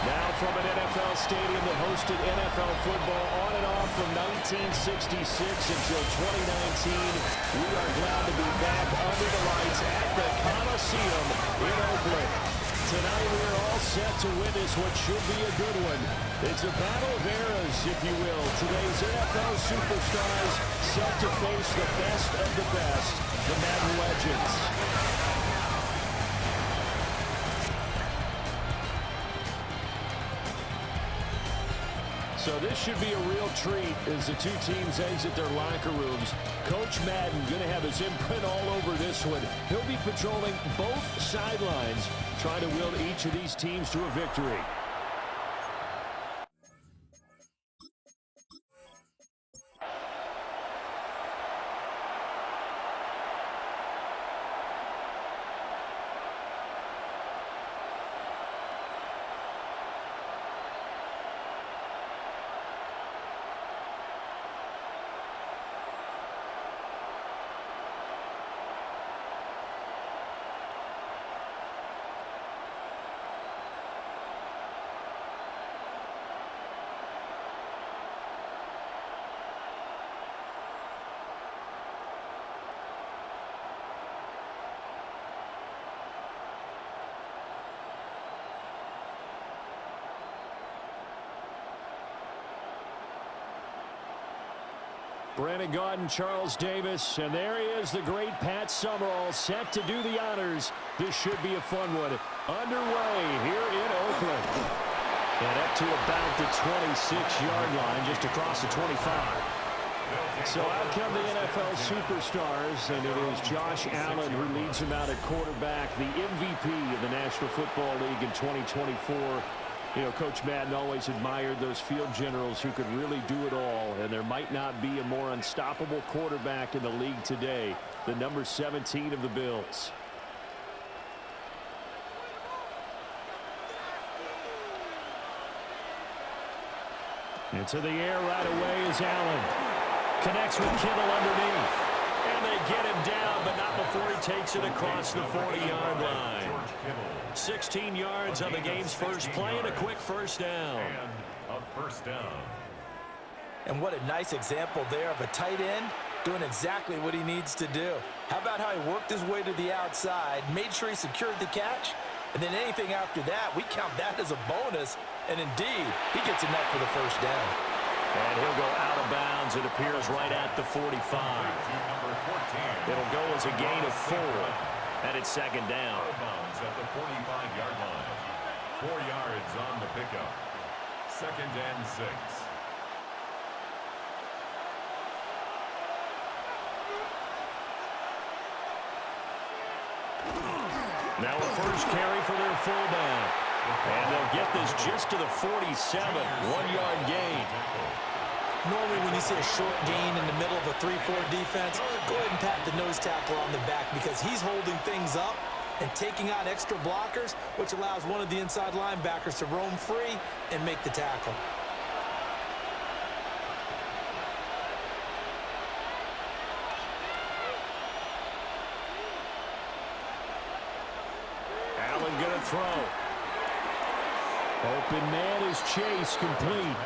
Now from an NFL stadium that hosted NFL football on and off from 1966 until 2019, we are glad to be back under the lights at the Coliseum in Oakland. Tonight we are all set to witness what should be a good one. It's a battle of eras, if you will. Today's NFL superstars set to face the best of the best, the Madden legends. So this should be a real treat as the two teams exit their locker rooms. Coach Madden going to have his imprint all over this one. He'll be patrolling both sidelines, trying to will each of these teams to a victory. Brandon Gaudin, Charles Davis, and there he is, the great Pat Summerall, set to do the honors. This should be a fun one. Underway here in Oakland. And up to about the 26-yard line, just across the 25. So out come the NFL superstars, and it is Josh Allen who leads them out at quarterback, the MVP of the National Football League in 2024. You know, Coach Madden always admired those field generals who could really do it all, and there might not be a more unstoppable quarterback in the league today than number 17 of the Bills. Into the air right away is Allen. Connects with Kittle underneath. And they get him down, but not before he takes it across the 40-yard line. 16 yards on the game's first play and a quick first down. And what a nice example there of a tight end doing exactly what he needs to do. How about how he worked his way to the outside, made sure he secured the catch, and then anything after that, we count that as a bonus. And indeed, he gets enough for the first down. And he'll go out of bounds. It appears right at the 45. It'll go as a gain of 4. And it's second down. At the 45-yard line. 4 yards on the pickup. 2nd and 6. Now a first carry for their fullback. And they'll get this just to the 47. 1-yard gain. Normally when you see a short gain in the middle of a 3-4 defense, go ahead and pat the nose tackle on the back because he's holding things up and taking out extra blockers, which allows one of the inside linebackers to roam free and make the tackle. Allen gonna throw. Open man is Chase, complete.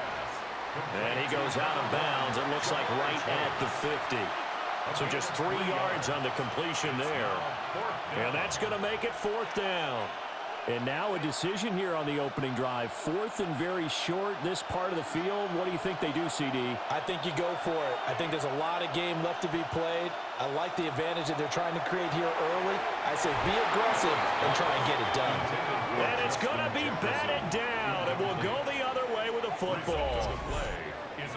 And he goes out of bounds. It looks like right at the 50. So just 3 yards on the completion there. And that's going to make it 4th down. And now a decision here on the opening drive. 4th and very short, this part of the field. What do you think they do, CD? I think you go for it. I think there's a lot of game left to be played. I like the advantage that they're trying to create here early. I say be aggressive and try and get it done. And it's going to be batted down. And we'll go the other way with a football.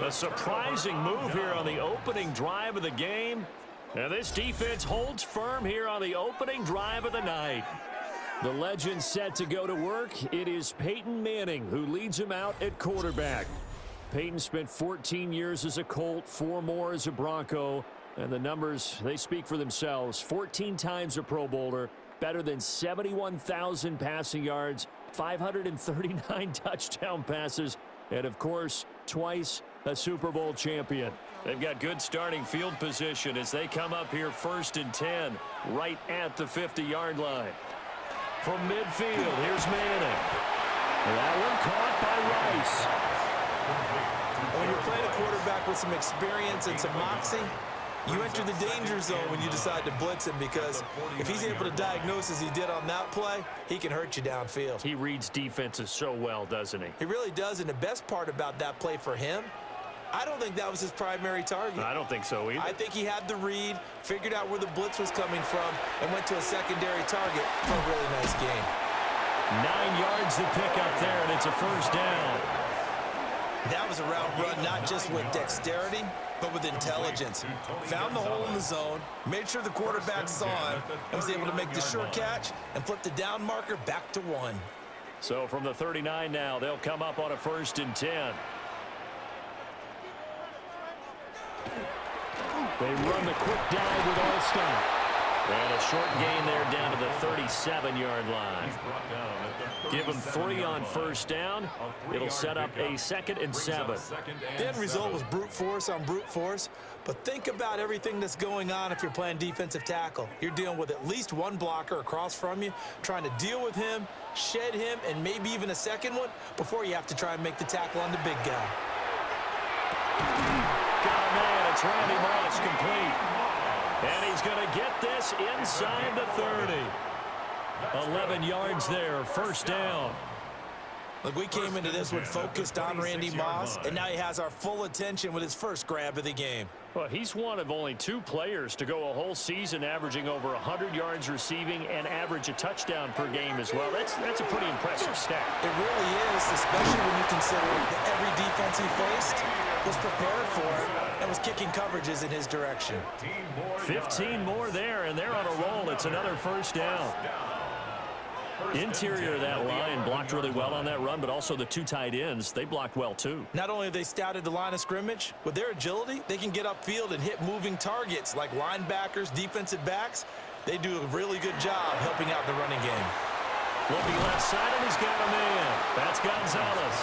A surprising move here on the opening drive of the game. And this defense holds firm here on the opening drive of the night. The legend set to go to work. It is Peyton Manning who leads him out at quarterback. Peyton spent 14 years as a Colt, 4 more as a Bronco. And the numbers, they speak for themselves. 14 times a Pro Bowler, better than 71,000 passing yards, 539 touchdown passes, and of course, twice a Super Bowl champion. They've got good starting field position as they come up here 1st and 10, right at the 50-yard line. From midfield, here's Manning. And that one caught by Rice. When you're playing a quarterback with some experience and some moxie, you enter the danger zone when you decide to blitz him, because if he's able to diagnose as he did on that play, he can hurt you downfield. He reads defenses so well, doesn't he? He really does, and the best part about that play for him, I don't think that was his primary target. I don't think so either. I think he had the read, figured out where the blitz was coming from, and went to a secondary target for a really nice game. 9 yards to pick up there, and it's a first down. That was a route run not just with dexterity, but with intelligence. Found the hole in the zone, made sure the quarterback saw him, and was able to make the sure catch and flip the down marker back to 1. So from the 39 now, they'll come up on a 1st and 10. They run the quick dive with All-Stop. And a short gain there down to the 37-yard line. Give them 3 on first down. It'll set up a 2nd and 7. The end result was brute force on brute force. But think about everything that's going on if you're playing defensive tackle. You're dealing with at least one blocker across from you, trying to deal with him, shed him, and maybe even a second one before you have to try and make the tackle on the big guy. Got a man. It's Randy Moss, complete. And he's going to get this inside the 30. 11 yards there, first down. Look, we came into this one focused on Randy Moss, and now he has our full attention with his first grab of the game. Well, he's one of only 2 players to go a whole season averaging over 100 yards receiving and average a touchdown per game as well. That's a pretty impressive stat. It really is, especially when you consider that every defense he faced was prepared for it and was kicking coverages in his direction. 15 more there, and they're on a roll. It's another first down. Interior of that line blocked really well on that run, but also the 2 tight ends, they blocked well too. Not only have they scouted the line of scrimmage, with their agility, they can get upfield and hit moving targets like linebackers, defensive backs. They do a really good job helping out the running game. Looking left side, and he's got a man. That's Gonzalez.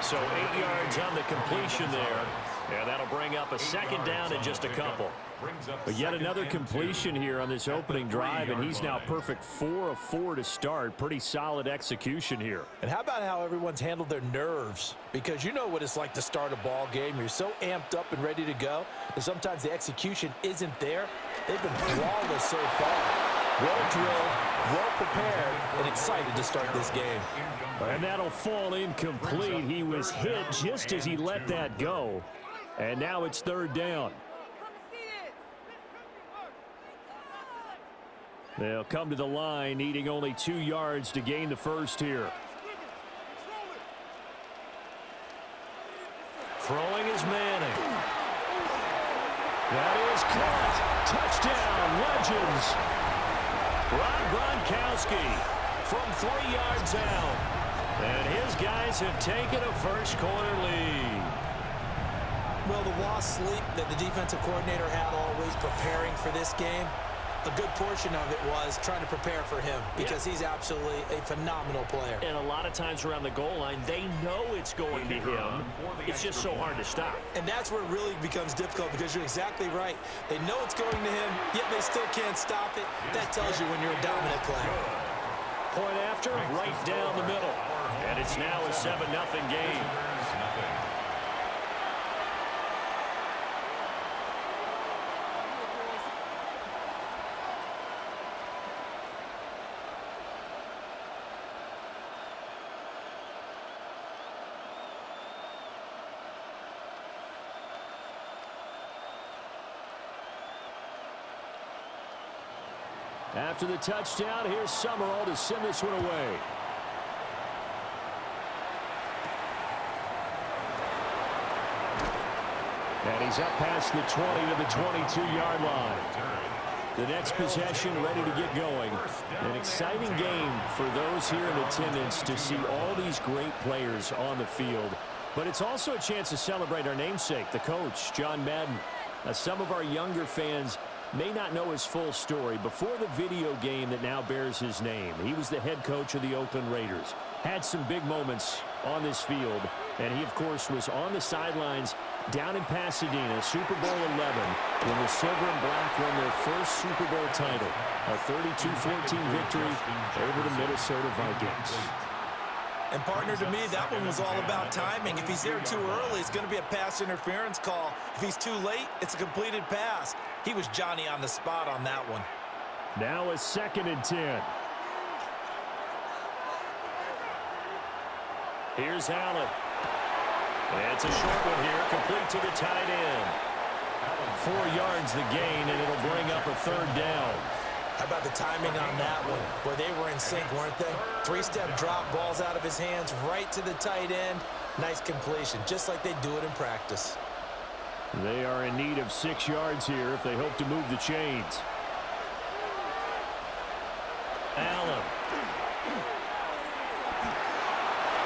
So 8 yards on the completion there. And that'll bring up a 2nd down in just a couple. But yet another completion here on this opening drive, and he's now perfect 4 of 4 to start. Pretty solid execution here. And how about how everyone's handled their nerves? Because you know what it's like to start a ball game. You're so amped up and ready to go, and sometimes the execution isn't there. They've been flawless so far. Well drilled, well prepared, and excited to start this game. And that'll fall incomplete. He was hit just as he let that go. And now it's 3rd down. They'll come to the line, needing only 2 yards to gain the first here. Throwing is Manning. That is caught. Touchdown, Legends. Rob Gronkowski from 3 yards out. And his guys have taken a first-quarter lead. Well, the lost sleep that the defensive coordinator had always preparing for this game, a good portion of it was trying to prepare for him because he's absolutely a phenomenal player. And a lot of times around the goal line, they know it's going to him. It's just so hard to stop. And that's where it really becomes difficult, because you're exactly right. They know it's going to him, yet they still can't stop it. That tells you when you're a dominant player. Point after, right down the middle. And it's now a 7-0 game. After the touchdown, here's Summerall to send this one away. And he's up past the 20 to the 22-yard line. The next possession ready to get going. An exciting game for those here in attendance to see all these great players on the field. But it's also a chance to celebrate our namesake, the coach, John Madden. Some of our younger fans may not know his full story. Before the video game that now bears his name, he was the head coach of the Oakland Raiders. Had some big moments on this field, and he, of course, was on the sidelines down in Pasadena, Super Bowl 11, when the Silver and Black won their first Super Bowl title, a 32-14 victory over the Minnesota Vikings. And partner, to me, that one was all about timing. If he's there too early, it's going to be a pass interference call. If he's too late, it's a completed pass. He was Johnny on the spot on that one. Now a 2nd and 10. Here's Allen. It's a short one here, complete to the tight end. 4 yards the gain, and it'll bring up a 3rd down. How about the timing on that one? Boy, they were in sync, weren't they? 3-step drop, balls out of his hands, right to the tight end. Nice completion, just like they do it in practice. They are in need of 6 yards here if they hope to move the chains. Allen.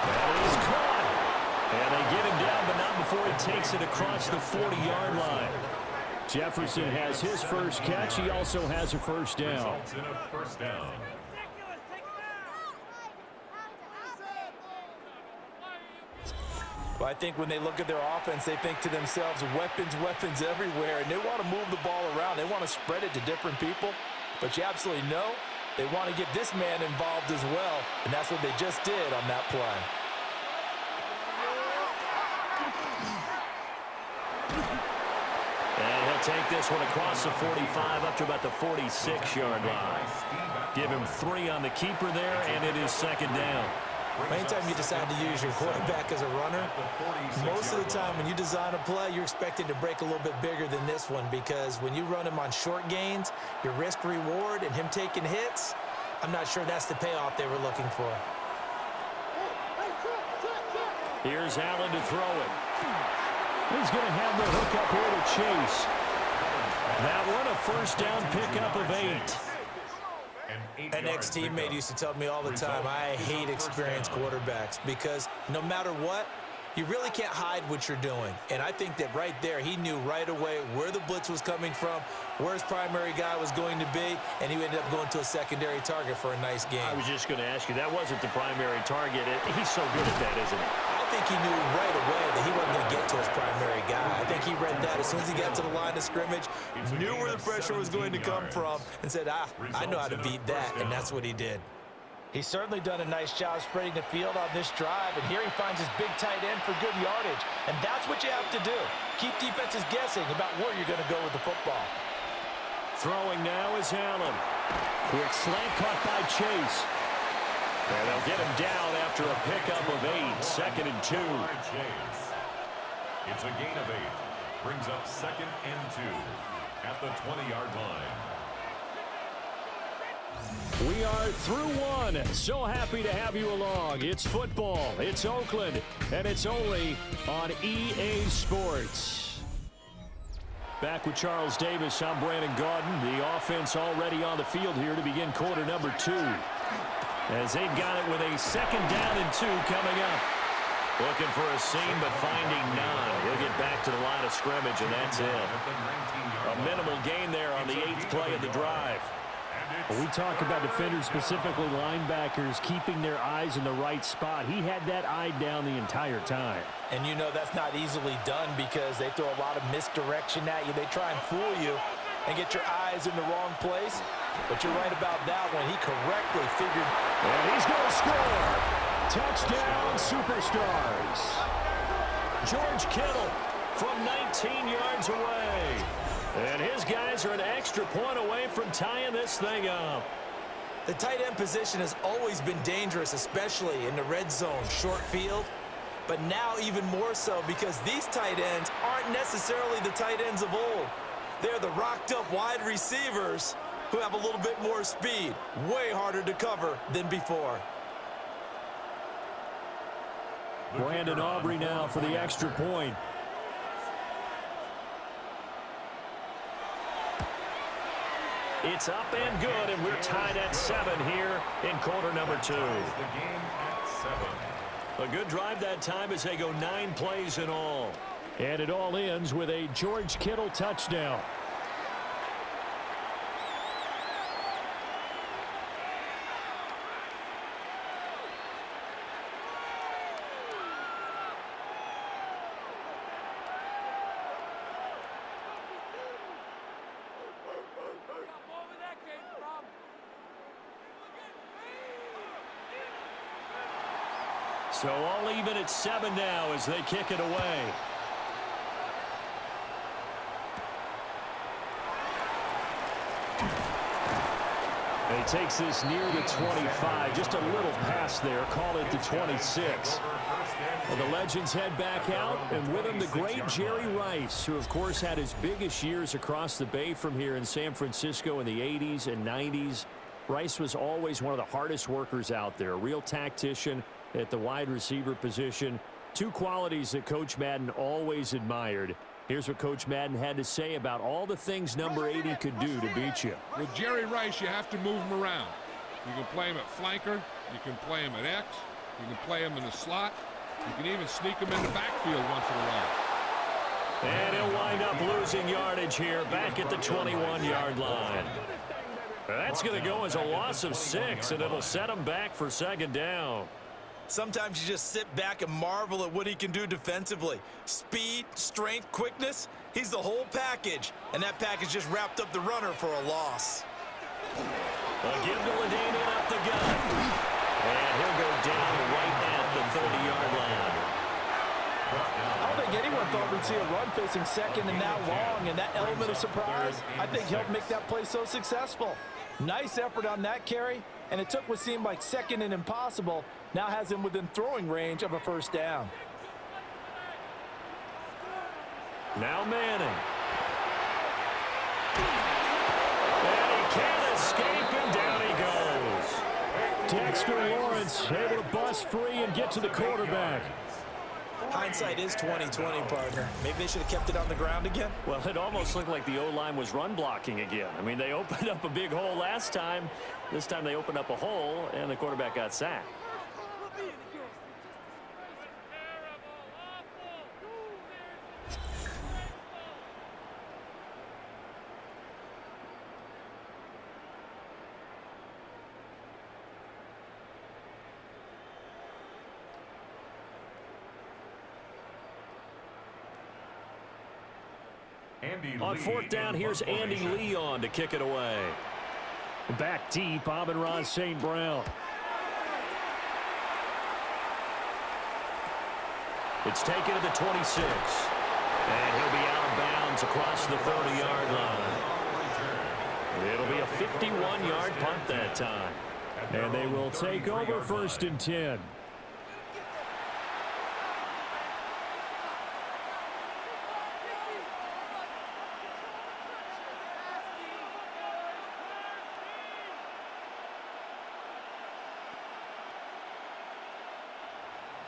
That is caught. And they get him down, but not before he takes it across the 40-yard line. Jefferson has his first catch. He also has a 1st down. Results in a 1st down. Well, I think when they look at their offense, they think to themselves, weapons, weapons everywhere, and they want to move the ball around. They want to spread it to different people. But you absolutely know they want to get this man involved as well, and that's what they just did on that play. And he'll take this one across the 45 up to about the 46-yard line. Give him 3 on the keeper there, and it is 2nd down. Anytime you decide to use your quarterback as a runner, most of the time when you design a play, you're expected to break a little bit bigger than this one, because when you run him on short gains, your risk-reward and him taking hits, I'm not sure that's the payoff they were looking for. Here's Allen to throw it. He's going to have the hook up here to Chase. That one, a 1st down pickup of 8. An ex-teammate used to tell me all the time, I hate experienced quarterbacks, because no matter what, you really can't hide what you're doing. And I think that right there, he knew right away where the blitz was coming from, where his primary guy was going to be, and he ended up going to a secondary target for a nice game. I was just going to ask you, that wasn't the primary target. He's so good at that, isn't he? I think he knew right away that he wasn't going to get to his primary guy. I think he read that as soon as he got to the line of scrimmage, knew where the pressure was going to come from, and said, I know how to beat that, and that's what he did. He's certainly done a nice job spreading the field on this drive, and here he finds his big tight end for good yardage, and that's what you have to do. Keep defenses guessing about where you're going to go with the football. Throwing now is Allen. Quick slant caught by Chase. And they'll get him down after a pickup of 8, 2nd and 2. It's a gain of 8. Brings up 2nd and 2 at the 20-yard line. We are through one. So happy to have you along. It's football. It's Oakland. And it's only on EA Sports. Back with Charles Davis, I'm Brandon Gaudin. The offense already on the field here to begin quarter number 2. As they've got it with a 2nd down and 2 coming up. Looking for a seam, but finding none. He'll get back to the line of scrimmage, and that's it. A minimal gain there on the 8th play of the drive. We talk about defenders, specifically linebackers, keeping their eyes in the right spot. He had that eye down the entire time. And you know that's not easily done, because they throw a lot of misdirection at you. They try and fool you and get your eyes in the wrong place. But you're right about that one. He correctly figured. And he's going to score. Touchdown, Superstars. George Kittle from 19 yards away. And his guys are an extra point away from tying this thing up. The tight end position has always been dangerous, especially in the red zone, short field. But now even more so, because these tight ends aren't necessarily the tight ends of old. They're the rocked-up wide receivers who have a little bit more speed. Way harder to cover than before. Brandon Aubrey now for the extra point. It's up and good, and we're tied at 7 here in quarter number 2. The game at 7. A good drive that time as they go 9 plays in all. And it all ends with a George Kittle touchdown. So all even at 7 now as they kick it away. And he takes this near the 25. Just a little pass there. Call it the 26. Well, the legends head back out, and with him the great Jerry Rice, who, of course, had his biggest years across the bay from here in San Francisco in the 80s and 90s. Rice was always one of the hardest workers out there, a real tactician at the wide receiver position. Two qualities that Coach Madden always admired. Here's what Coach Madden had to say about all the things number 80 could do to beat you. With Jerry Rice, you have to move him around. You can play him at flanker. You can play him at X. You can play him in the slot. You can even sneak him in the backfield once in a while. And he'll wind up losing yardage here back at the 21-yard line. That's going to go as a loss of 6, and it'll set him back for 2nd down. Sometimes you just sit back and marvel at what he can do defensively. Speed, strength, quickness, he's the whole package. And that package just wrapped up the runner for a loss. A give to Ladanian up the gut. And he'll go down right at the 30-yard line. I don't think anyone thought we'd see a run facing second and that long, and that element of surprise, I think, helped make that play so successful. Nice effort on that carry, and it took what seemed like second and impossible, now has him within throwing range of a 1st down. Now Manning. And he can't escape, and down he goes. Dexter Lawrence able to bust free and get to the quarterback. Hindsight is 20/20, partner. Maybe they should have kept it on the ground again. Well, it almost looked like the O-line was run blocking again. I mean, they opened up a big hole last time. This time they opened up a hole, and the quarterback got sacked. On 4th down, here's Andy Lee on to kick it away. Back deep, Amon-Ra St. Brown. It's taken to the 26. And he'll be out of bounds across the 30-yard line. It'll be a 51-yard punt that time. And they will take over 1st and 10.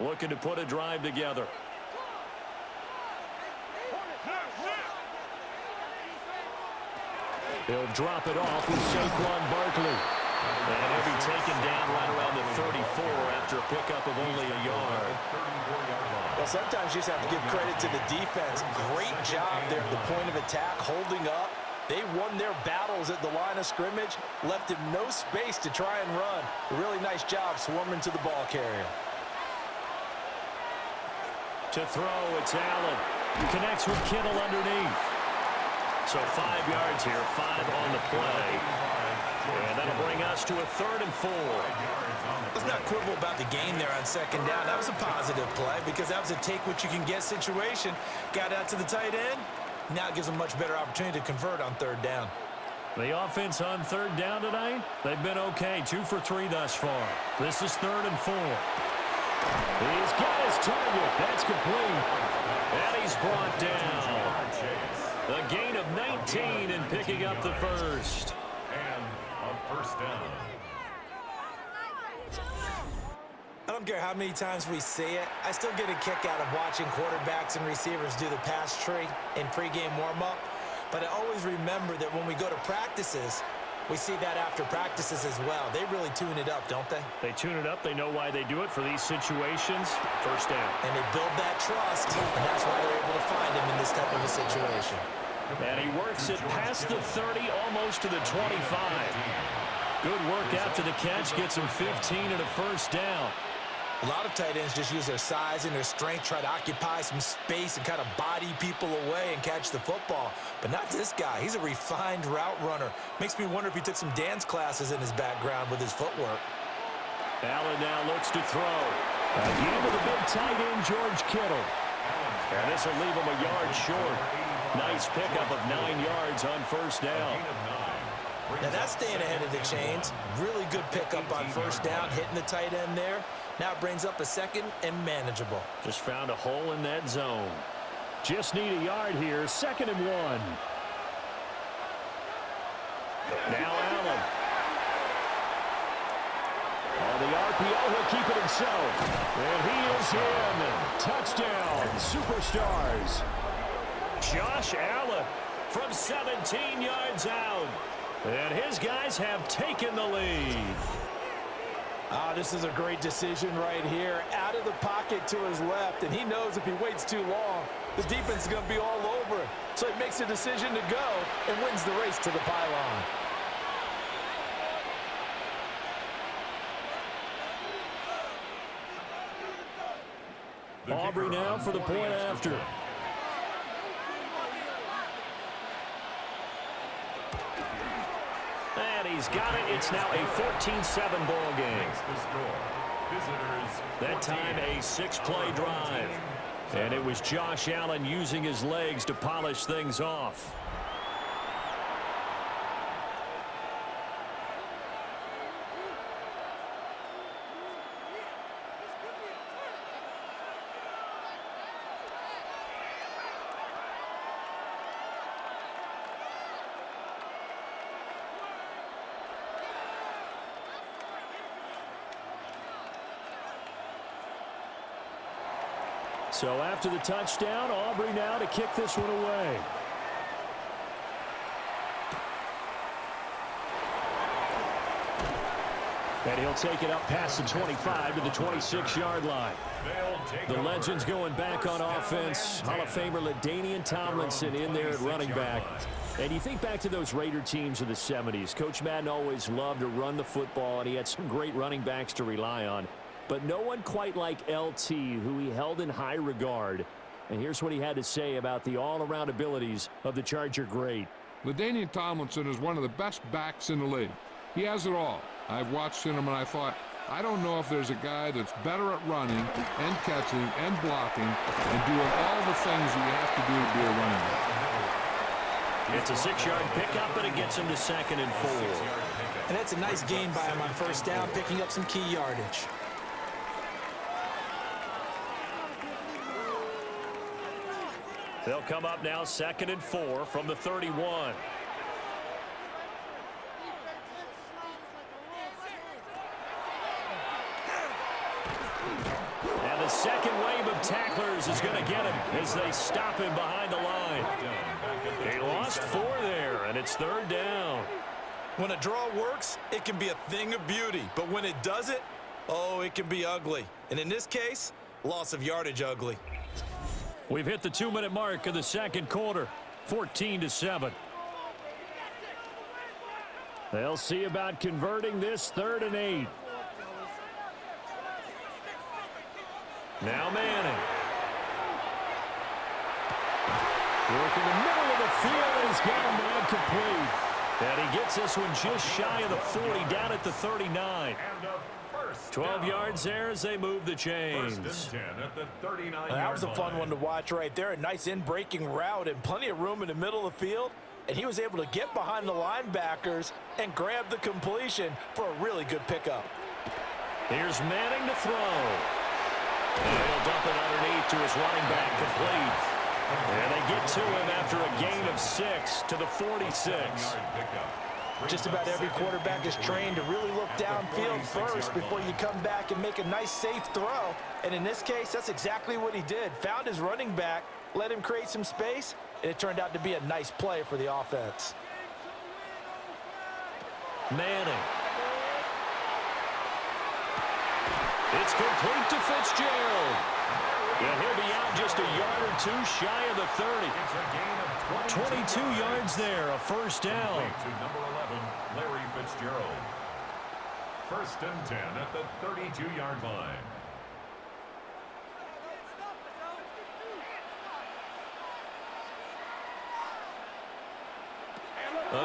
Looking to put a drive together. He'll drop it off with Saquon Barkley. And he'll be taken down right around the 34 after a pickup of only a yard. Well, sometimes you just have to give credit to the defense. Great job there at the point of attack, holding up. They won their battles at the line of scrimmage, left him no space to try and run. A really nice job swarming to the ball carrier. To throw, it's Allen. He connects with Kittle underneath. So 5 yards here, 5 on the play. And that'll bring us to a 3rd and 4. Let's not quibble about the game there on 2nd down. That was a positive play because that was a take-what-you-can-get situation. Got out to the tight end. Now it gives them a much better opportunity to convert on 3rd down. The offense on 3rd down tonight, they've been okay. 2 for 3 thus far. This is 3rd and 4. He's got his target. That's complete. And he's brought down. A gain of 19 and picking up the 1st. And a 1st down. I don't care how many times we see it. I still get a kick out of watching quarterbacks and receivers do the pass tree in pregame warm-up. But I always remember that when we go to practices, we see that after practices as well. They really tune it up, don't they? They tune it up. They know why they do it for these situations. 1st down. And they build that trust, and that's why they're able to find him in this type of a situation. And he works it past the 30, almost to the 25. Good work after the catch. Gets him 15 and a 1st down. A lot of tight ends just use their size and their strength, try to occupy some space and kind of body people away and catch the football. But not this guy. He's a refined route runner. Makes me wonder if he took some dance classes in his background with his footwork. Allen now looks to throw. Again to the big tight end, George Kittle. And this will leave him a yard short. Nice pickup of 9 yards on first down. Now that's staying ahead of the chains. Really good pickup on first down, hitting the tight end there. Now it brings up a second and manageable. Just found a hole in that zone. Just need a yard here, 2nd and 1. Now Allen. On the RPO, he'll keep it himself. And he is in. Touchdown, Superstars. Josh Allen from 17 yards out. And his guys have taken the lead. This is a great decision right here. Out of the pocket to his left, and he knows if he waits too long, the defense is going to be all over it. So he makes a decision to go and wins the race to the pylon. Aubrey now for the point after. And he's got it. It's now a 14-7 ball game. That time a 6-play drive. And it was Josh Allen using his legs to polish things off. So after the touchdown, Aubrey now to kick this one away. And he'll take it up past the 25 to the 26-yard line. The Legends going back on offense. Hall of Famer LaDainian Tomlinson in there at running back. And you think back to those Raider teams of the 70s. Coach Madden always loved to run the football, and he had some great running backs to rely on. But no one quite like LT, who he held in high regard. And here's what he had to say about the all-around abilities of the Charger great. LaDainian Tomlinson is one of the best backs in the league. He has it all. I've watched him and I thought, I don't know if there's a guy that's better at running and catching and blocking and doing all the things that you have to do to be a running back. It's a 6-yard pickup, but it gets him to 2nd and 4. And that's a nice gain by him on first down, picking up some key yardage. They'll come up now 2nd and 4 from the 31. And the second wave of tacklers is going to get him as they stop him behind the line. They lost 4 there, and it's 3rd down. When a draw works, it can be a thing of beauty. But when it doesn't, oh, it can be ugly. And in this case, loss of yardage ugly. We've hit the 2-minute mark of the second quarter, 14-7. They'll see about converting this 3rd and 8. Now Manning. Working the middle of the field, and he's got him man complete. And he gets this one just shy of the 40, down at the 39. 12 yards there as they move the chains. That was a fun one to watch right there. A nice in-breaking route and plenty of room in the middle of the field. And he was able to get behind the linebackers and grab the completion for a really good pickup. Here's Manning to throw. And he'll dump it underneath to his running back, complete. And they get to him after a gain of 6 to the 46. Just about every quarterback is trained to really look downfield first before you come back and make a nice, safe throw. And in this case, that's exactly what he did. Found his running back, let him create some space, and it turned out to be a nice play for the offense. Manning. It's complete to Fitzgerald. And he'll be out just a yard or 2 shy of the 30. 22 yards there, a first down. To number 11, Larry Fitzgerald. 1st and 10 at the 32-yard line.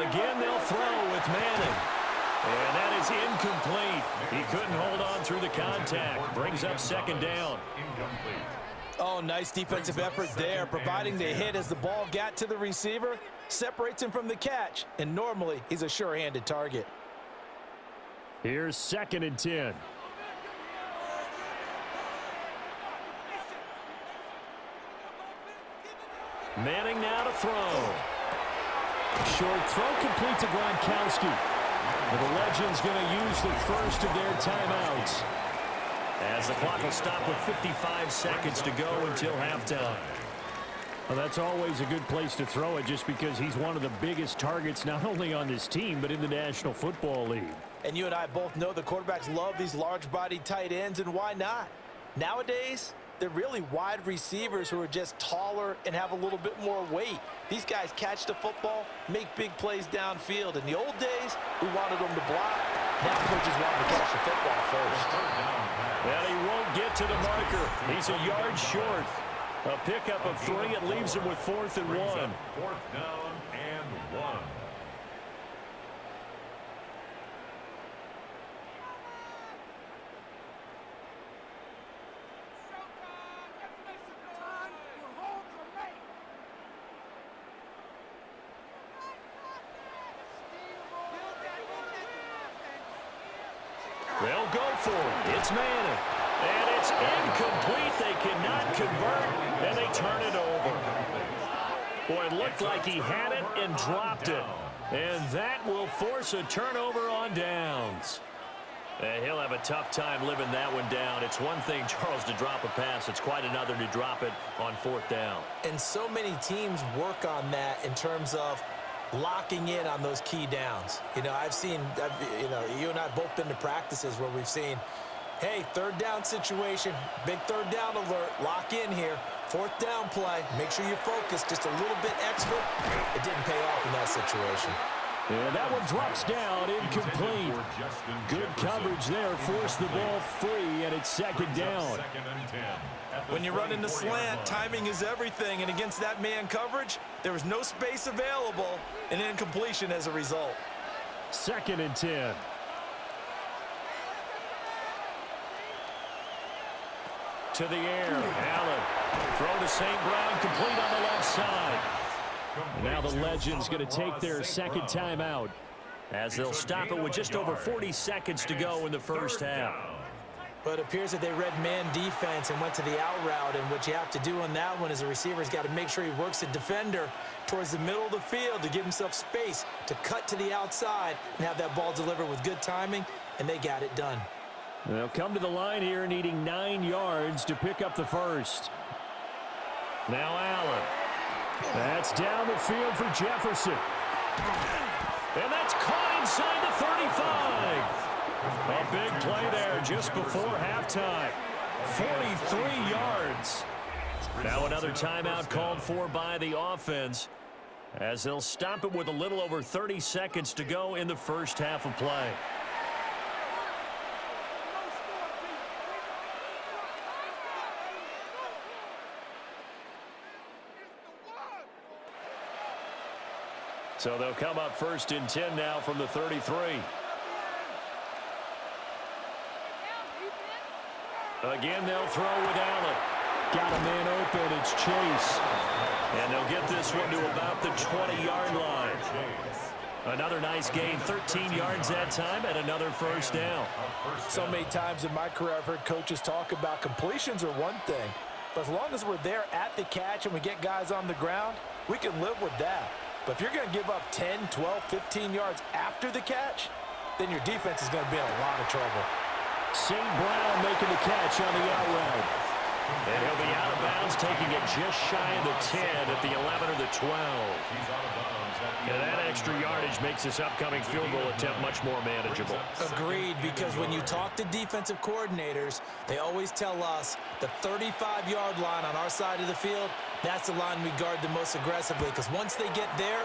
Again, they'll throw with Manning. And that is incomplete. He couldn't hold on through the contact. Brings up second down. Incomplete. Oh, nice defensive effort there, providing the hit as the ball got to the receiver, separates him from the catch, and normally he's a sure-handed target. Here's 2nd and 10. Manning now to throw. Short throw complete to Gronkowski. And the Legends going to use the first of their timeouts, As the clock will stop with 55 seconds to go until halftime. Well, that's always a good place to throw it just because he's one of the biggest targets not only on this team but in the National Football League. And you and I both know the quarterbacks love these large-bodied tight ends, and why not? Nowadays, they're really wide receivers who are just taller and have a little bit more weight. These guys catch the football, make big plays downfield. In the old days, we wanted them to block. Now coaches want them to catch the football first. Well, he won't get to the marker. He's a yard short. A pickup of 3. It leaves him with 4th and 1. 4th down and 1. They'll go for it. It's Manning. And it's incomplete. They cannot convert, and they turn it over. Boy, it looked like he had it and dropped it. And that will force a turnover on downs. And he'll have a tough time living that one down. It's one thing, Charles, to drop a pass. It's quite another to drop it on 4th down. And so many teams work on that in terms of locking in on those key downs. You know, you and I have both been to practices where we've seen, hey, 3rd down situation, big 3rd down alert, lock in here, 4th down play, make sure you focus just a little bit extra. It didn't pay off in that situation. And that one drops down, incomplete. Good coverage there, forced the ball free, and it's 2nd down. When you run in the slant, timing is everything, and against that man coverage, there was no space available, and incompletion as a result. 2nd and 10. To the air, Allen. Throw to St. Brown, complete on the left side. Now the Legends going to take their 2nd timeout, as they'll stop it with just over 40 seconds to go in the first half. But it appears that they read man defense and went to the out route, and what you have to do on that one is the receiver's got to make sure he works the defender towards the middle of the field to give himself space to cut to the outside and have that ball delivered with good timing, and they got it done. They'll come to the line here needing 9 yards to pick up the first. Now Allen. That's down the field for Jefferson. And that's caught inside the 35. A big play there just before halftime. 43 yards. Now another timeout called for by the offense, as they'll stop it with a little over 30 seconds to go in the first half of play. So they'll come up 1st and 10 now from the 33. Again, they'll throw with Allen. Got a man open. It's Chase. And they'll get this one to about the 20-yard line. Another nice gain, 13 yards that time, and another first down. So many times in my career I've heard coaches talk about completions are one thing, but as long as we're there at the catch and we get guys on the ground, we can live with that. But if you're going to give up 10, 12, 15 yards after the catch, then your defense is going to be in a lot of trouble. St. Brown making the catch on the out route. And he'll be out of bounds, taking it just shy of the 10 at the 11 or the 12. And that extra yardage makes this upcoming field goal attempt much more manageable. Agreed, because when you talk to defensive coordinators, they always tell us the 35-yard line on our side of the field, that's the line we guard the most aggressively, because once they get there,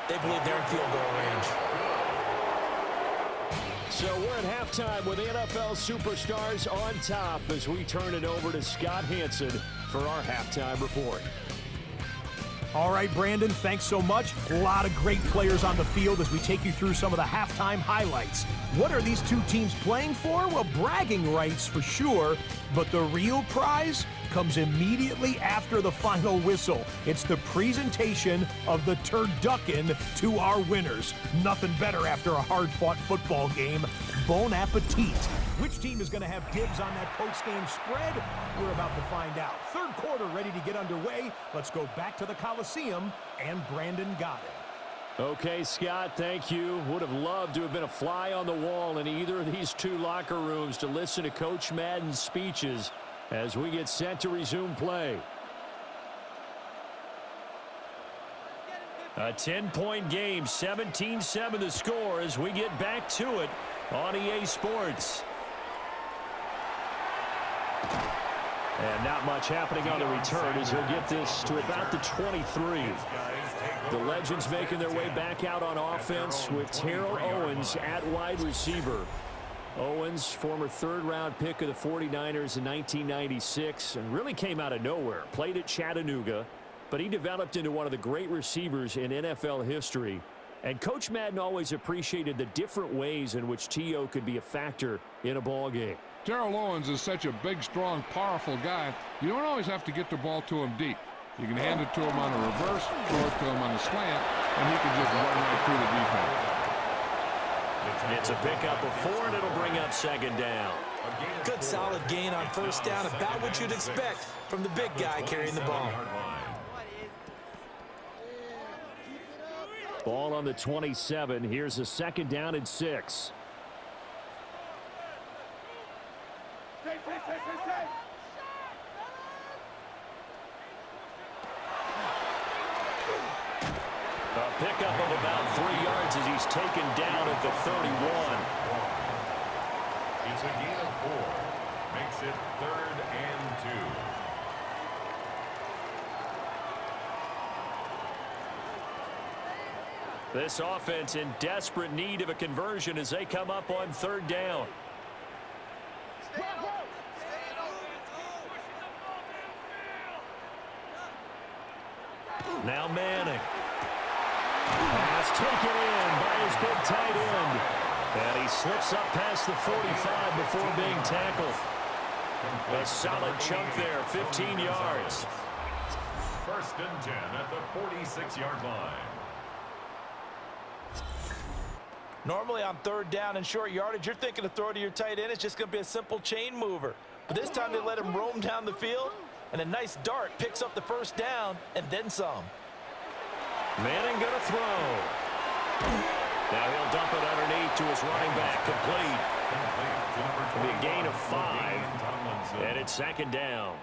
they believe they're in field goal range. So we're at halftime with NFL superstars on top as we turn it over to Scott Hanson for our halftime report. All right, Brandon, thanks so much. A lot of great players on the field as we take you through some of the halftime highlights. What are these two teams playing for? Well, bragging rights for sure, but the real prize comes immediately after the final whistle. It's the presentation of the turducken to our winners. Nothing better after a hard-fought football game. Bon appetit. Which team is going to have dibs on that post-game spread? We're about to find out. Third quarter ready to get underway. Let's go back to the Coliseum and Brandon got it. Okay, Scott, thank you. Would have loved to have been a fly on the wall in either of these two locker rooms to listen to Coach Madden's speeches as we get set to resume play. A 10-point game, 17-7 the score as we get back to it on EA Sports. And not much happening on the return as he'll get this to about the 23. The Legends making their way back out on offense with Terrell Owens at wide receiver. Owens, former third-round pick of the 49ers in 1996, and really came out of nowhere. Played at Chattanooga, but he developed into one of the great receivers in NFL history. And Coach Madden always appreciated the different ways in which T.O. could be a factor in a ball game. Terrell Owens is such a big, strong, powerful guy. You don't always have to get the ball to him deep. You can hand it to him on a reverse, throw it to him on a slant, and he can just run right through the defense. It's a pickup of 4, and it'll bring up second down. Good solid gain on first down, about what you'd expect from the big guy carrying the ball. Ball on the 27. Here's a second down and 6. A pickup of about 3 yards as he's taken down at the 31. It's a gain of 4. Makes it 3rd and 2. This offense in desperate need of a conversion as they come up on 3rd down. Now Manning. Pass taken in by his big tight end. And he slips up past the 45 before being tackled. A solid chunk there, 15 yards. 1st and 10 at the 46-yard line. Normally on 3rd down and short yardage, you're thinking to throw to your tight end. It's just going to be a simple chain mover. But this time they let him roam down the field, and a nice dart picks up the 1st down and then some. Manning going to throw. Now he'll dump it underneath to his running back, complete. It'll be a gain of 5, and it's 2nd down.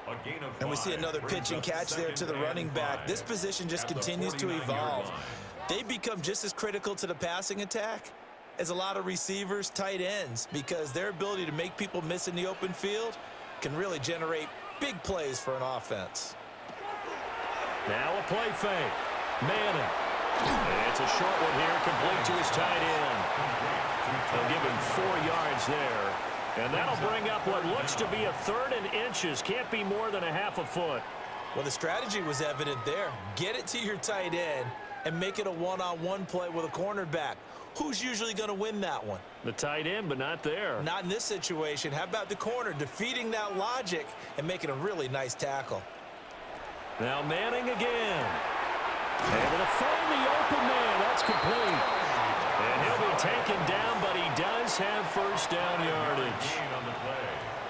And we see another pitch and catch there to the running back. This position just continues to evolve. They become just as critical to the passing attack as a lot of receivers, tight ends, because their ability to make people miss in the open field can really generate big plays for an offense. Now a play fake. Manning. And it's a short one here, complete to his tight end. They'll give him 4 yards there. And that'll bring up what looks to be a 3rd and inches. Can't be more than a half a foot. Well, the strategy was evident there. Get it to your tight end and make it a one-on-one play with a cornerback. Who's usually going to win that one? The tight end, but not there. Not in this situation. How about the corner defeating that logic and making a really nice tackle? Now Manning again. Able to find the open man. That's complete. And he'll be taken down, but he does have 1st down yardage.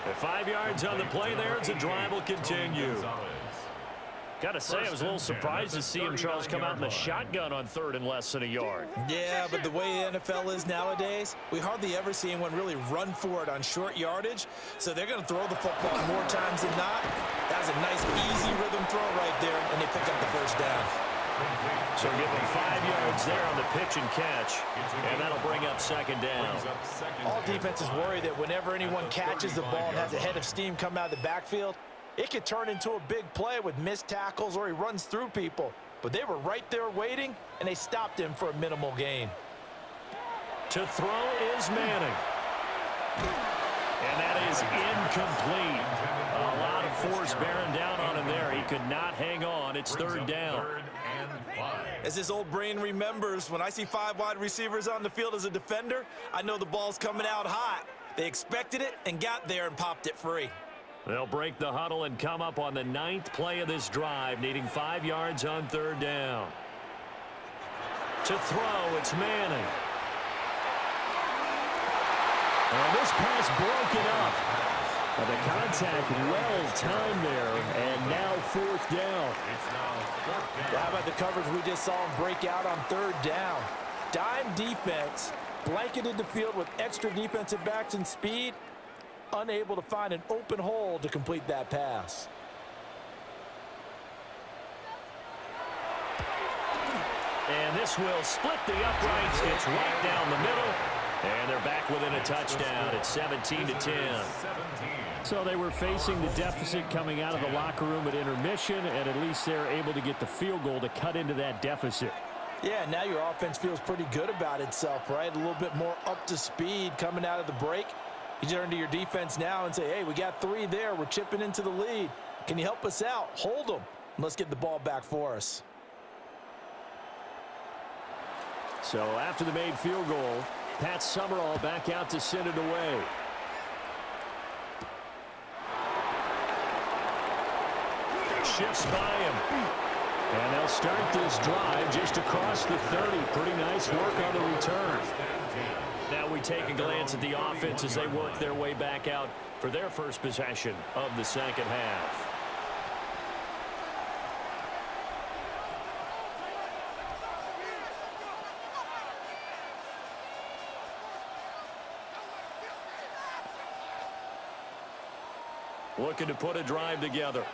At 5 yards on the play there, as the drive will continue. Got to say, I was a little surprised to see him, Charles, come out in the shotgun on 3rd and less than a yard. Yeah, but the way the NFL is nowadays, we hardly ever see anyone really run for it on short yardage. So they're going to throw the football more times than not. That was a nice, easy rhythm throw right there, and they pick up the 1st down. So give him 5 yards there on the pitch and catch, and that'll bring up 2nd down. All defenses worry that whenever anyone catches the ball and has a head of steam come out of the backfield, it could turn into a big play with missed tackles or he runs through people. But they were right there waiting, and they stopped him for a minimal gain. To throw is Manning. And that is incomplete. A lot of force bearing down on him there. He could not hang on. It's 3rd down. and 5. As his old brain remembers, when I see 5 wide receivers on the field as a defender, I know the ball's coming out hot. They expected it and got there and popped it free. They'll break the huddle and come up on the 9th play of this drive, needing 5 yards on 3rd down. To throw, it's Manning. And this pass broken up. But the contact well-timed there, and now 4th down. How about the coverage we just saw him break out on 3rd down? Dime defense, blanketed the field with extra defensive backs and speed, unable to find an open hole to complete that pass. And this will split the uprights. It's right down the middle. And they're back within a touchdown. It's 17-10. So they were facing the deficit coming out of the locker room at intermission, and at least they're able to get the field goal to cut into that deficit. Yeah, now your offense feels pretty good about itself, right? A little bit more up to speed coming out of the break. You turn to your defense now and say, hey, we got 3 there. We're chipping into the lead. Can you help us out? Hold them. Let's get the ball back for us. So after the made field goal, Pat Summerall back out to send it away. Shifts by him. And they'll start this drive just across the 30. Pretty nice work on the return. Now we take a glance at the offense as they work their way back out for their first possession of the 2nd half. Looking to put a drive together.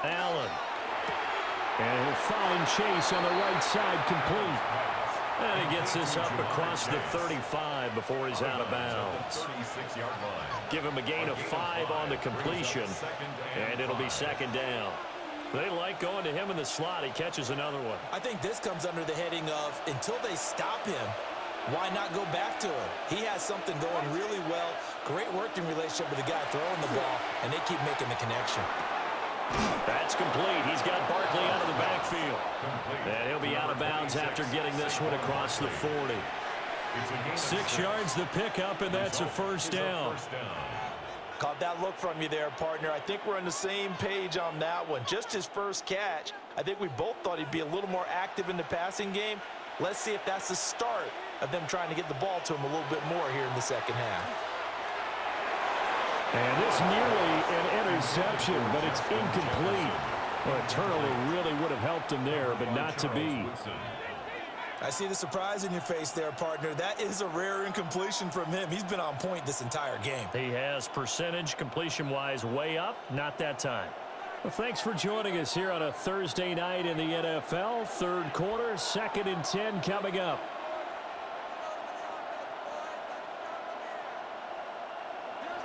Allen. And he'll find Chase on the right side, complete. And he gets this up across the 35 before he's out of bounds. Give him a gain of 5 on the completion, and it'll be 2nd down. They like going to him in the slot. He catches another one. I think this comes under the heading of until they stop him, why not go back to him? He has something going really well. Great working relationship with the guy throwing the ball, and they keep making the connection. That's complete. He's got Barkley out of the backfield. And he'll be out of bounds after getting this one across the 40. 6 yards the pickup, and that's a 1st down. Caught that look from you there, partner. I think we're on the same page on that one. Just his first catch. I think we both thought he'd be a little more active in the passing game. Let's see if that's the start of them trying to get the ball to him a little bit more here in the 2nd half. And it's nearly an interception, but it's incomplete. Well, a turnover really would have helped him there, but not to be. I see the surprise in your face there, partner. That is a rare incompletion from him. He's been on point this entire game. He has percentage completion-wise way up, not that time. Well, thanks for joining us here on a Thursday night in the NFL. 3rd quarter, 2nd and 10 coming up.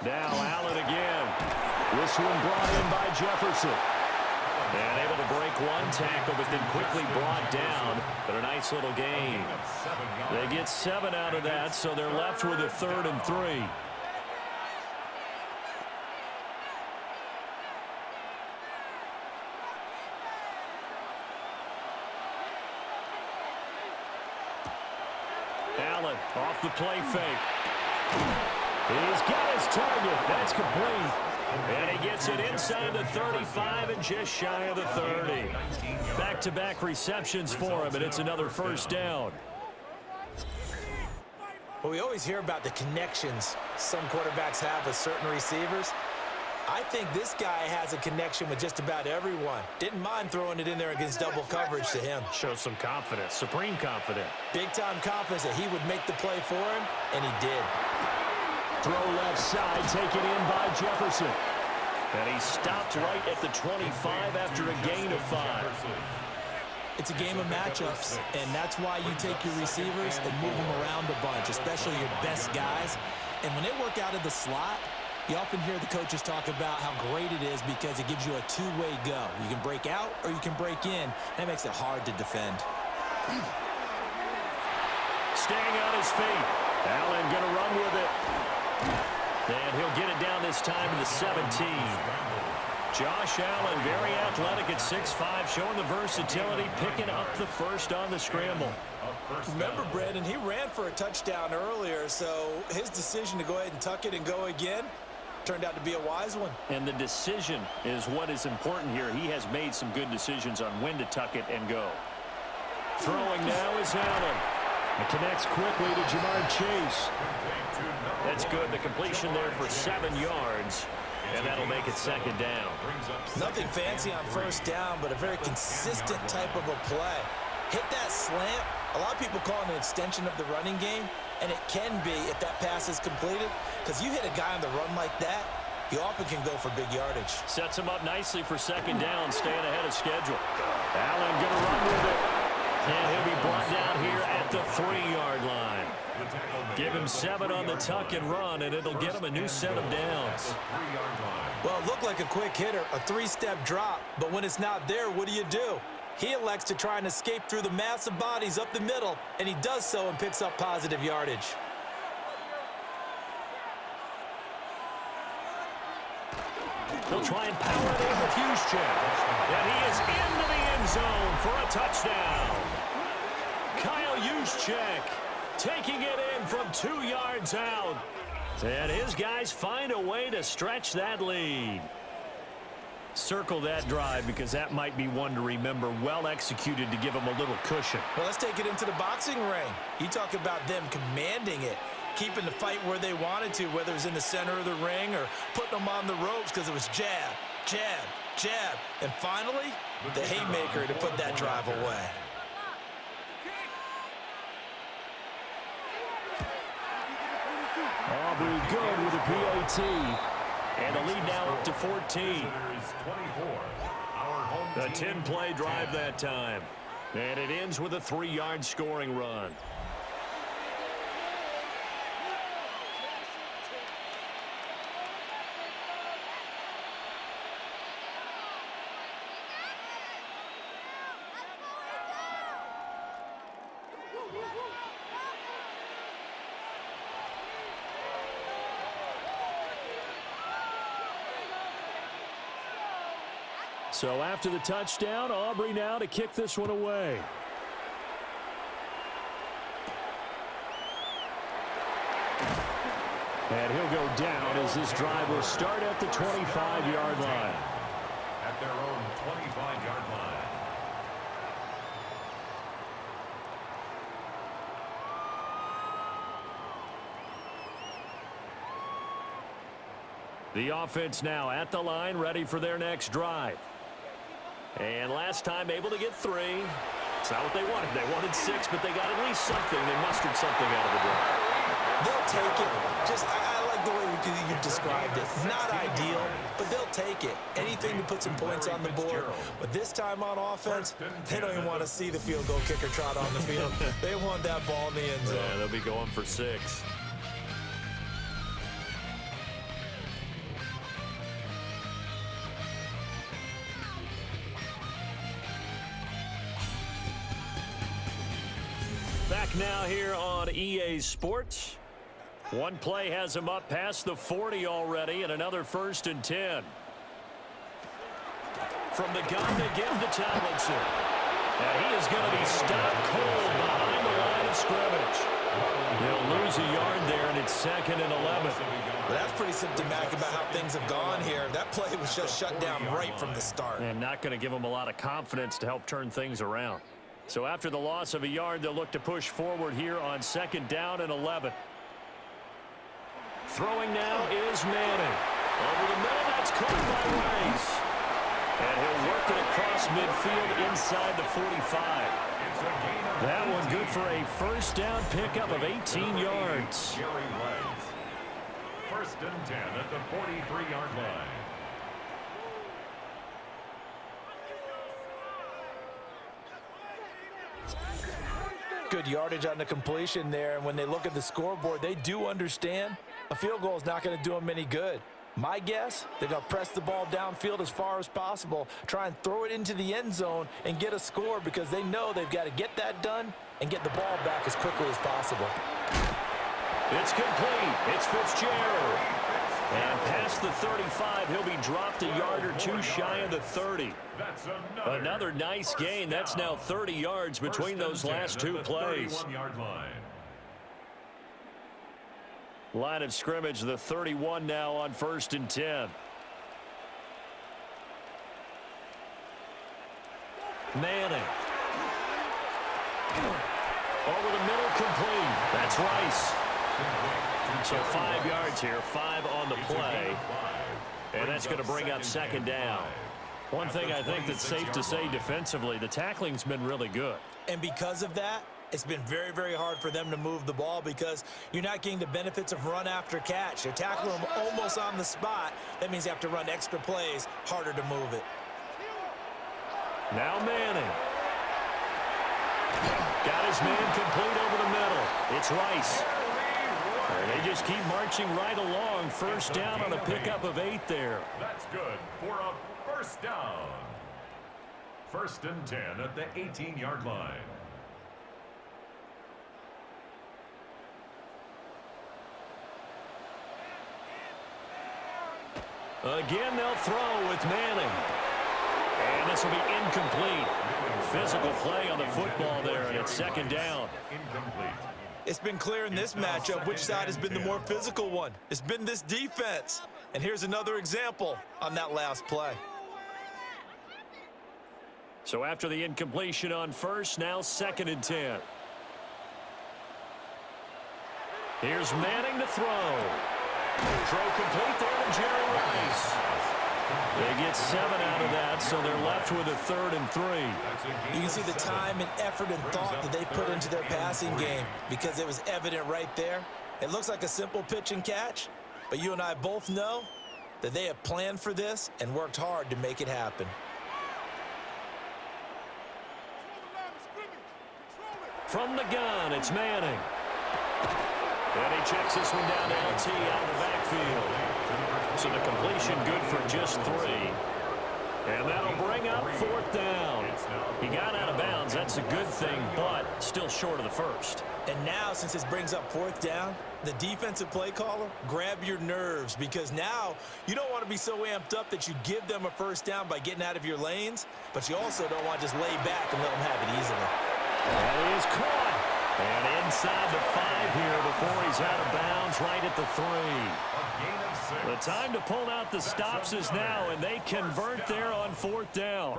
Now Allen again. This one brought in by Jefferson. And able to break one tackle, but then quickly brought down. But a nice little gain. They get 7 out of that, so they're left with a 3rd and 3. Allen off the play fake. He's got his target. That's complete. And he gets it inside the 35 and just shy of the 30. Back-to-back receptions for him, and it's another 1st down. Well, we always hear about the connections some quarterbacks have with certain receivers. I think this guy has a connection with just about everyone. Didn't mind throwing it in there against double coverage to him. Shows some confidence, supreme confidence. Big-time confidence that he would make the play for him, and he did. Throw left side, taken in by Jefferson. And he stopped right at the 25 after a gain of 5. It's a game of matchups, and that's why you take your receivers and move them around a bunch, especially your best guys. And when they work out of the slot, you often hear the coaches talk about how great it is because it gives you a two-way go. You can break out or you can break in. That makes it hard to defend. Staying on his feet. Allen going to run with it. And he'll get it down the this time to the 17. Josh Allen, very athletic at 6'5", showing the versatility, picking up the first on the scramble. Remember, Brandon, he ran for a touchdown earlier, so his decision to go ahead and tuck it and go again turned out to be a wise one. And the decision is what is important here. He has made some good decisions on when to tuck it and go. Throwing now is Allen. It connects quickly to Jamar Chase. That's good. The completion there for 7 yards. And that'll make it second down. Nothing fancy on first down, but a very consistent type of a play. Hit that slant. A lot of people call it an extension of the running game, and it can be if that pass is completed, because you hit a guy on the run like that, he often can go for big yardage. Sets him up nicely for second down, staying ahead of schedule. Allen going to run with it. And he'll be brought down here at the 3-yard line. Give him 7 on the tuck and run, and it'll get him a new set of downs. Well, it looked like a quick hitter, a 3-step drop, but when it's not there, what do? He elects to try and escape through the massive bodies up the middle, and he does so and picks up positive yardage. They'll try and power it in with Juszczyk. And he is into the end zone for a touchdown. Kyle Juszczyk taking it in from 2 yards out. And his guys find a way to stretch that lead. Circle that drive because that might be one to remember. Well executed to give them a little cushion. Well, let's take it into the boxing ring. You talk about them commanding it, keeping the fight where they wanted to, whether it was in the center of the ring or putting them on the ropes because it was jab, jab, jab. And finally, the haymaker to put that drive away. Aubrey good with a PAT. And the lead now up to 14. A 10-play drive that time. And it ends with a 3-yard scoring run. So after the touchdown, Aubrey now to kick this one away. And he'll go down as this drive will start at the 25-yard line. At their own 25-yard line. The offense now at the line, ready for their next drive. And last time able to get 3. It's not what they wanted. They wanted 6, but they got at least something. They mustered something out of the drive. They'll take it. I like the way you've described it. Not ideal, but they'll take it. Anything to put some points on the board. But this time on offense, they don't even want to see the field goal kicker trot on the field. They want that ball in the end zone. Yeah, they'll be going for 6. Back now here on EA Sports. One play has him up past the 40 already, and another 1st and 10. From the gun to give to Tomlinson. And he is going to be stopped cold behind the line of scrimmage. They'll lose a yard there, and it's 2nd and 11. Well, that's pretty symptomatic about how things have gone here. That play was just shut down right from the start. And not going to give them a lot of confidence to help turn things around. So after the loss of a yard, they'll look to push forward here on 2nd down and 11. Throwing now is Manning. Over the middle, that's caught by Rice. And he'll work it across midfield inside the 45. That one good for a 1st down pickup of 18 yards. 1st and 10 at the 43-yard line. Good yardage on the completion there, and when they look at the scoreboard, they do understand a field goal is not going to do them any good. My guess, they're going to press the ball downfield as far as possible, try and throw it into the end zone and get a score because they know they've got to get that done and get the ball back as quickly as possible. It's complete. It's Fitzgerald. And past the 35, he'll be dropped a yard or two shy of the 30. That's Another nice gain. That's now 30 yards between those last two plays. 31-yard line. Line of scrimmage, the 31 now on 1st and 10. Manning. Over the middle, complete. That's Rice. So 5 yards here, 5 on the play. And that's going to bring up 2nd down. One thing I think that's safe to say defensively, the tackling's been really good. And because of that, it's been very, very hard for them to move the ball because you're not getting the benefits of run after catch. They're tackling them almost on the spot. That means you have to run extra plays, harder to move it. Now Manning. Got his man complete over the middle. It's Rice. And they just keep marching right along. 1st down on a pickup of 8 there. That's good for a 1st down. 1st and 10 at the 18-yard line. Again, they'll throw with Manning. And this will be incomplete. Physical play on the football there, and it's 2nd down. Incomplete. It's been clear in this matchup which side has been the more physical one. It's been this defense. And here's another example on that last play. So after the incompletion on 1st, now 2nd and 10. Here's Manning to throw. Throw complete there to Jerry Rice. They get 7 out of that, so they're left with a 3rd and 3. You can see the time and effort and thought that they put into their passing game because it was evident right there. It looks like a simple pitch and catch, but you and I both know that they have planned for this and worked hard to make it happen. From the gun, it's Manning. And he checks this one down to LT out of the backfield. So the completion good for just 3. And that'll bring up 4th down. He got out of bounds. That's a good thing, but still short of the 1st. And now, since this brings up 4th down, the defensive play caller, grab your nerves because now you don't want to be so amped up that you give them a 1st down by getting out of your lanes, but you also don't want to just lay back and let them have it easily. And he is caught. And inside the 5 here before he's out of bounds, right at the 3. The time to pull out the stops is now, and they convert there on 4th down.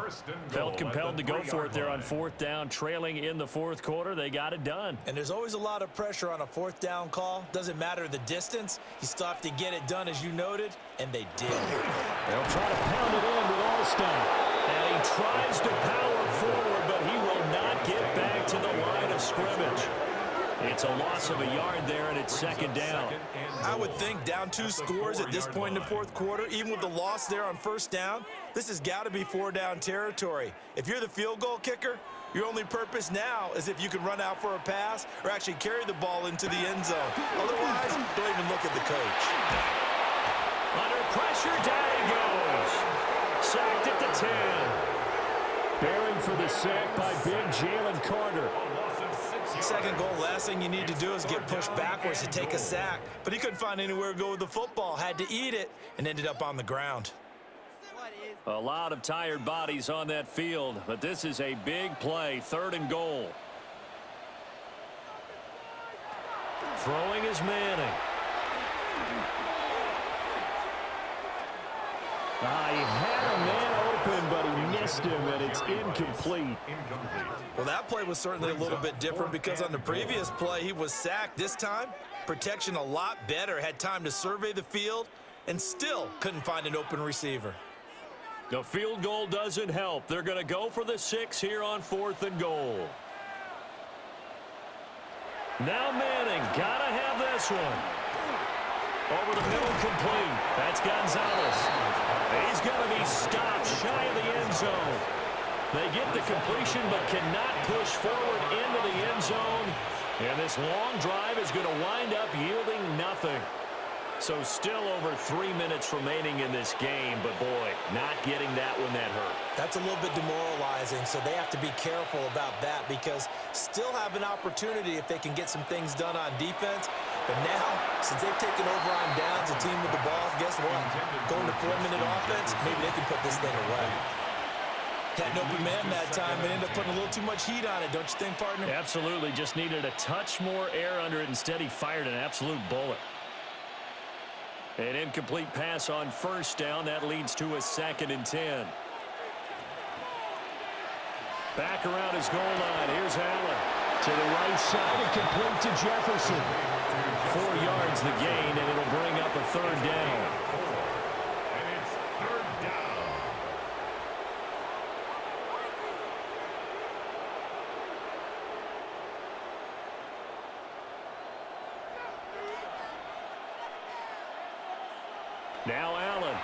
Felt compelled to go for it there on 4th down, trailing in the 4th quarter. They got it done. And there's always a lot of pressure on a 4th down call. Doesn't matter the distance. You still have to get it done, as you noted, and they did. They'll try to pound it in with Alston. And he tries to power forward, but he will not get back to the line of scrimmage. It's a loss of a yard there, and it's 2nd down. I would think down 2 scores at this point in the 4th quarter, even with the loss there on 1st down, this has got to be 4-down territory. If you're the field goal kicker, your only purpose now is if you can run out for a pass or actually carry the ball into the end zone. Otherwise, don't even look at the coach. Under pressure, down he goes. Sacked at the 10. Bearing for the sack by big Jalen Carter. 2nd goal, last thing you need to do is get pushed backwards to take a sack. But he couldn't find anywhere to go with the football, had to eat it, and ended up on the ground. A lot of tired bodies on that field, but this is a big play, 3rd and goal. Throwing is Manning. He had a man open, but he missed him, and it's incomplete. Well, that play was certainly a little bit different because on the previous play, he was sacked. This time, protection a lot better, had time to survey the field, and still couldn't find an open receiver. The field goal doesn't help. They're going to go for the 6 here on 4th and goal. Now Manning, got to have this one. Over the middle, complete. That's Gonzalez. He's going to be stopped shy of the end zone. They get the completion but cannot push forward into the end zone. And this long drive is going to wind up yielding nothing. So still over 3 minutes remaining in this game, but boy, not getting that one that hurt. That's a little bit demoralizing, so they have to be careful about that because still have an opportunity if they can get some things done on defense, But now, since they've taken over on downs, a team with the ball, guess what? Going to 4-minute offense, maybe they can put this thing away. Had an open man that time, but ended up putting a little too much heat on it, don't you think, partner? Absolutely. Just needed a touch more air under it. Instead, he fired an absolute bullet. An incomplete pass on first down. That leads to a 2nd and 10. Back around his goal line. Here's Allen. To the right side and complete to Jefferson. 4 yards the gain, and it'll bring up a 3rd down. And it's 3rd down. Now Allen.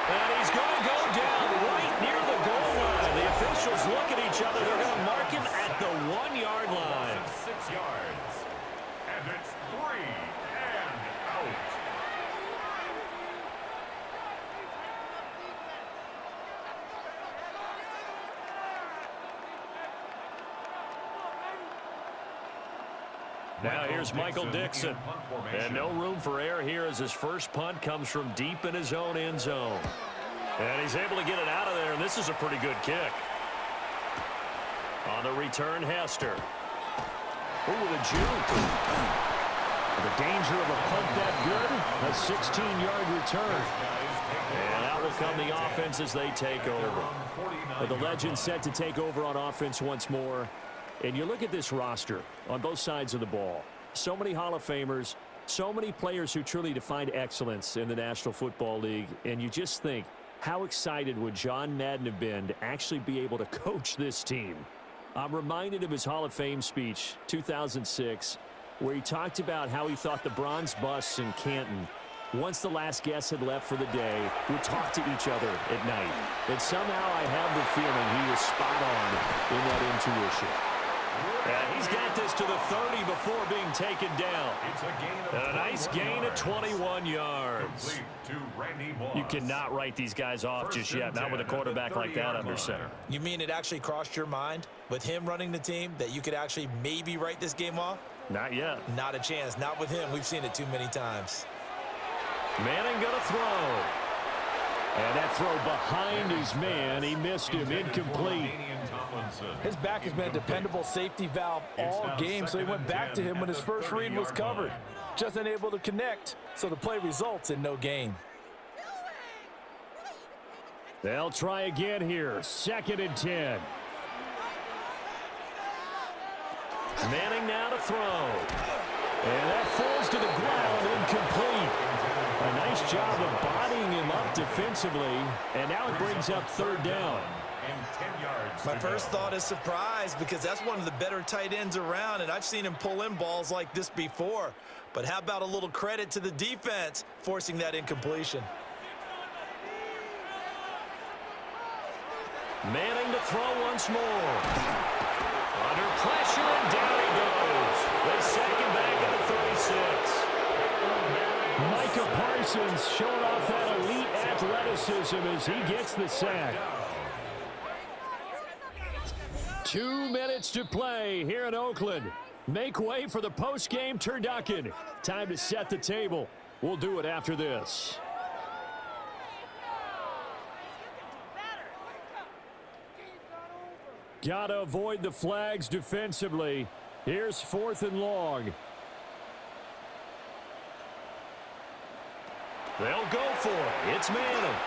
And he's going to go down right near the goal line. The officials look at each other. They're going to mark him at the 1-yard line. 6 yards. And it's 3 and out. Now here's Michael Dixon. And no room for error here as his first punt comes from deep in his own end zone. And he's able to get it out of there, and this is a pretty good kick. On the return, Hester. Ooh, the juke. The danger of a punt that good, a 16-yard return. And out will come the offense as they take over. But the Legends set to take over on offense once more. And you look at this roster on both sides of the ball. So many Hall of Famers, so many players who truly define excellence in the National Football League. And you just think, how excited would John Madden have been to actually be able to coach this team? I'm reminded of his Hall of Fame speech, 2006, where he talked about how he thought the bronze busts in Canton, once the last guest had left for the day, would talk to each other at night. And somehow I have the feeling he was spot on in that intuition. And he's got this to the 30 before being taken down. It's a gain of And a nice gain of 21 yards. to Randy Moss. You cannot write these guys off just yet, not with a quarterback like that under center. You mean it actually crossed your mind with him running the team that you could actually maybe write this game off? Not yet. Not a chance. Not with him. We've seen it too many times. Manning going to throw. And that throw behind his man. He missed him. Incomplete. His back has been a dependable safety valve all game, so he went back to him when his first read was covered. Just unable to connect, so the play results in no gain. They'll try again here. 2nd and 10. Manning now to throw. And that falls to the ground, incomplete. A nice job of bodying him up defensively. And now it brings up 3rd down. My first thought is surprise, because that's one of the better tight ends around, and I've seen him pull in balls like this before. But how about a little credit to the defense forcing that incompletion? Manning to throw once more. Under pressure, and down he goes. They sack him back at the 36. Micah Parsons showing off that elite athleticism as he gets the sack. 2 minutes to play here in Oakland. Make way for the post-game turducken. Time to set the table. We'll do it after this. Gotta avoid the flags defensively. Here's 4th and long. They'll go for it. It's Manning.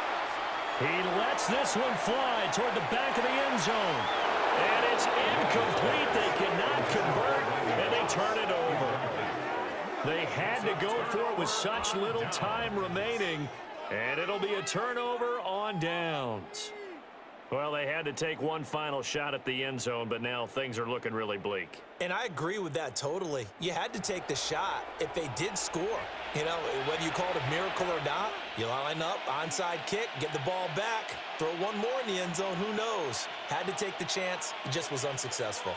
He lets this one fly toward the back of the end zone. And it's incomplete. They cannot convert, and they turn it over. They had to go for it with such little time remaining, and it'll be a turnover on downs. Well, they had to take one final shot at the end zone, but now things are looking really bleak. And I agree with that totally. You had to take the shot if they did score. You know, whether you call it a miracle or not, you line up, onside kick, get the ball back, throw one more in the end zone, who knows? Had to take the chance, it just was unsuccessful.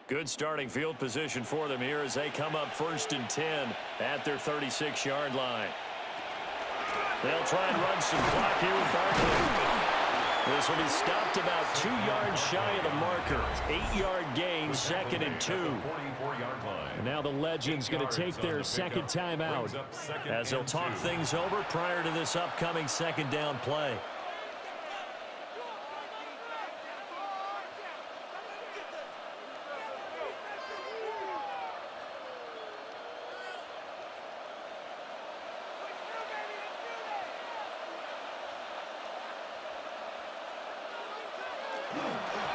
Good starting field position for them here as they come up 1st and 10 at their 36-yard line. They'll try and run some clock here with Barkley. This will be stopped about 2 yards shy of the marker. 8-yard gain, 2nd and 2. And now the Legends going to take their second timeout as they'll talk things over prior to this upcoming second down play.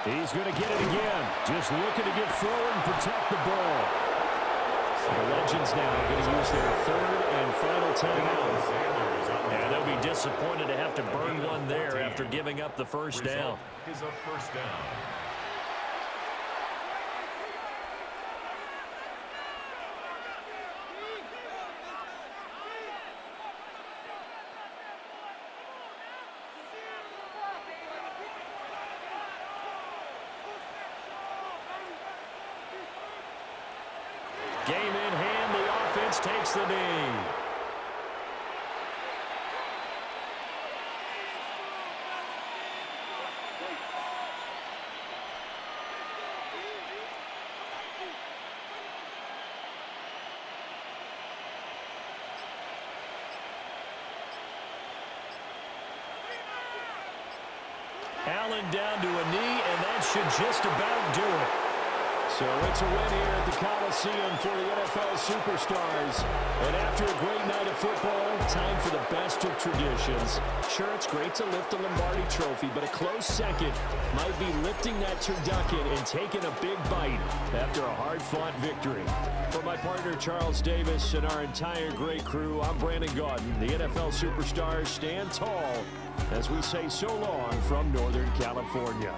He's going to get it again. Just looking to get forward and protect the ball. The Legends now going to use their third and final timeout. And they'll be disappointed to have to burn one there after giving up the first down. Is a first down. Game in hand, the offense takes the knee. Allen down to a knee, and that should just about do it. So it's a win here at the Coliseum for the NFL Superstars. And after a great night of football, time for the best of traditions. Sure, it's great to lift the Lombardi Trophy, but a close second might be lifting that turducken and taking a big bite after a hard-fought victory. For my partner, Charles Davis, and our entire great crew, I'm Brandon Gaudin. The NFL Superstars stand tall as we say so long from Northern California.